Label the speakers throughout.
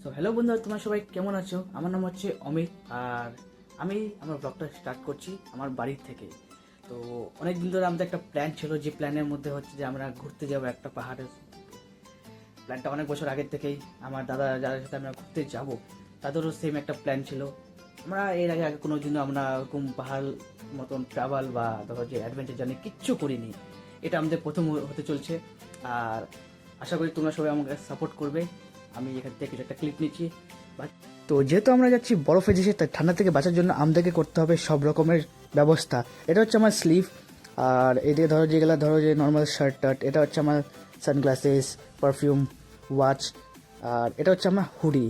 Speaker 1: So hello বন্ধুরা, তোমরা সবাই কেমন আছো? আমার নাম হচ্ছে অমিত, আর আমি আমার ব্লগটা স্টার্ট করছি আমার বাড়ির থেকে। তো অনেক দিন ধরে আমাদের একটা প্ল্যান ছিল, যে প্ল্যানের মধ্যে হচ্ছে যে আমরা ঘুরতে যাবো একটা পাহাড়ের। প্ল্যানটা অনেক বছর আগের থেকেই আমার দাদা যাদের সাথে আমরা ঘুরতে যাব তাদেরও সেম একটা প্ল্যান ছিল। আমরা এর আগে আগে কোনো দিনও আমরা ওরকম পাহাড় মতন ট্রাভেল বা ধরো যে অ্যাডভেঞ্চার জার্নি কিচ্ছু করিনি। এটা আমাদের প্রথম হতে চলছে, আর আশা করি তোমরা সবাই আমাকে সাপোর্ট করবে। আমি এখান থেকে কিছু একটা ক্লিপ নিচ্ছি। তো যেহেতু আমরা যাচ্ছি বরফে দেশে, তাই ঠান্ডা থেকে বাঁচার জন্য আমাদেরকে করতে হবে সব রকমের ব্যবস্থা। এটা হচ্ছে আমার স্লিভ, আর এদিকে ধরো যেগুলো ধরো যে নর্মাল শার্ট টার্ট, এটা হচ্ছে আমার সানগ্লাসেস, পারফিউম, ওয়াচ, আর এটা হচ্ছে আমার হুডি,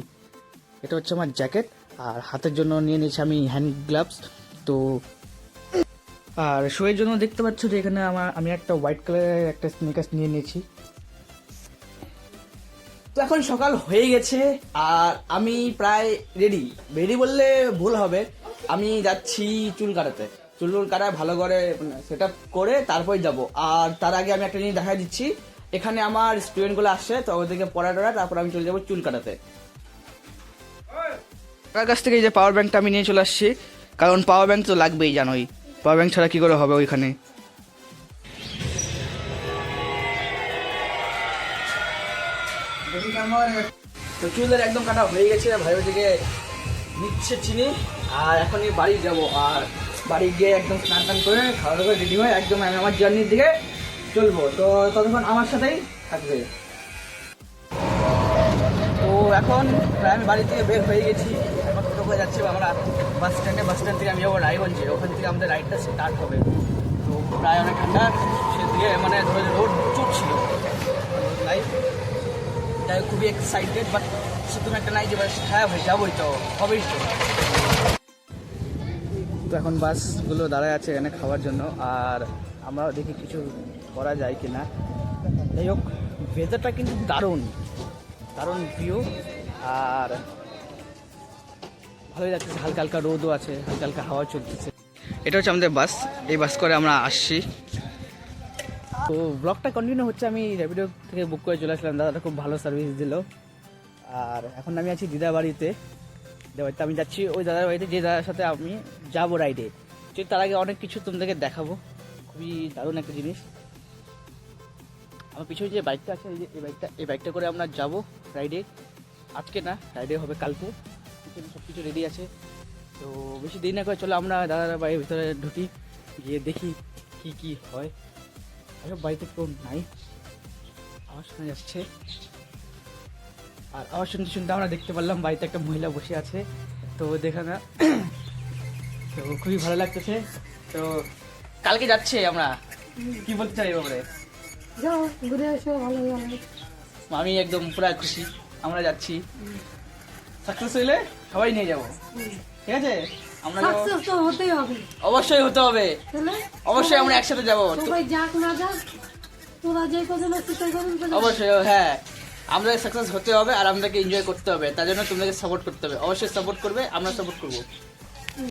Speaker 1: এটা হচ্ছে আমার জ্যাকেট, আর হাতের জন্য নিয়ে নিয়েছি আমি হ্যান্ড গ্লাভস। তো আর শোয়ের জন্য দেখতে পাচ্ছ যে এখানে আমি একটা হোয়াইট কালারের একটা স্নিকার্স নিয়ে নিয়েছি। তো এখন সকাল হয়ে গেছে আর আমি প্রায় রেডি বললে ভুল হবে। আমি যাচ্ছি চুল কাটাতে, চুল কাটা ভালো করে সেট আপ করে তারপর যাব। আর তার আগে আমি একটা জিনিস দেখা দিচ্ছি, এখানে আমার স্টুডেন্টগুলো আসছে, তো ওদেরকে পড়া তারপর আমি চলে যাবো চুল কাটাতে। তার কাছ থেকে এই যে পাওয়ার ব্যাংকটা আমি নিয়ে চলে আসছি, কারণ পাওয়ার ব্যাংক তো লাগবেই, জানোই পাওয়ার ব্যাংক ছাড়া কি করে হবে ওইখানে। তো চুলের একদম কাটা হয়ে গেছে, ভাই ওদিকে নিচ্ছে চিনি। আর এখনই বাড়ি যাব, আর বাড়ি গিয়ে একদম স্নান টান করে খাওয়া দাওয়া করে রেডি হয়ে একদম আমি আমার জার্নির দিকে চলবো। তো ততক্ষণ আমার সাথেই থাকবে। তো এখন প্রায় আমি বাড়ি থেকে বের হয়ে গেছি, এখন কোথাও যাচ্ছি আমরা বাস স্ট্যান্ড থেকে আমি যাবো রায়গঞ্জে, ওখান থেকে আমাদের রাইডটা স্টার্ট হবে। তো প্রায় অনেক ঠান্ডা, সেদিকে মানে ধরো রোড প্রচুর ছিল, লাইফ তাই খুবই এক্সাইটেড, বাট শুধু একটা নাই যে হ্যাঁ ভাই যাবোই, তো হবেই তো এখন বাসগুলো দাঁড়ায় আছে এখানে খাওয়ার জন্য, আর আমরা দেখি কিছু করা যায় কি না। যাই হোক, ওয়েদারটা কিন্তু দারুণ দারুণ ভিউ, আর ভালোই লাগছে। হালকা হালকা রোদও আছে, হালকা হালকা হাওয়া চলতেছে। এটা হচ্ছে আমাদের বাস, এই বাস করে আমরা আসছি। তো ব্লগটা কন্টিনিউ হচ্ছে, আমি র্যাপিডো থেকে বুক করে চলে আসলাম, দাদাটা খুব ভালো সার্ভিস দিল। আর এখন আমি আছি দিদার বাড়িতে, আমি যাচ্ছি ওই দাদার বাড়িতে, যে দাদার সাথে আমি যাবো রাইডে। কিন্তু তার আগে অনেক কিছু তোমাদেরকে দেখাবো, খুবই দারুণ একটা জিনিস। আমার পিছনে যে বাইকটা আছে, এই বাইকটা করে আমরা যাব রাইডে। আজকে না, রাইডে হবে কালকে। সব কিছু রেডি আছে, তো বেশি দেরি না করে চলো আমরা দাদার বাড়ির ভিতরে ঢুকি, গিয়ে দেখি কি কি হয়। এসব বাড়িতে কেউ নাই, আওয়াজ শোনা যাচ্ছে। আর আওয়াজ শুনতে শুনতে আমরা দেখতে পারলাম বাড়িতে একটা মহিলা বসে আছে, তো দেখা না, তো খুবই ভালো লাগতেছে। তো কালকে যাচ্ছে আমরা, কি বলতে চাই ব্যাপারে?
Speaker 2: যাও ঘুরে আসো, ভালো লাগে।
Speaker 1: আমি একদম পুরো খুশি, আমরা যাচ্ছি। সাকসেস হইলে সবাই নিয়ে যাব, ঠিক আছে? আমরা
Speaker 2: সাকসেস তো হতেই হবে,
Speaker 1: অবশ্যই হতে হবে,
Speaker 2: তাহলে
Speaker 1: অবশ্যই আমরা একসাথে যাব।
Speaker 2: সবাই যাক না যাক, তোরা যে কজন আছিস সেই কজন চলে
Speaker 1: অবশ্যই, হ্যাঁ, আমাদের সাকসেস হতে হবে আর আমাদেরকে এনজয় করতে হবে, তার জন্য তোমাদেরকে সাপোর্ট করতে হবে। অবশ্যই সাপোর্ট করবে, আমরা সাপোর্ট করবো।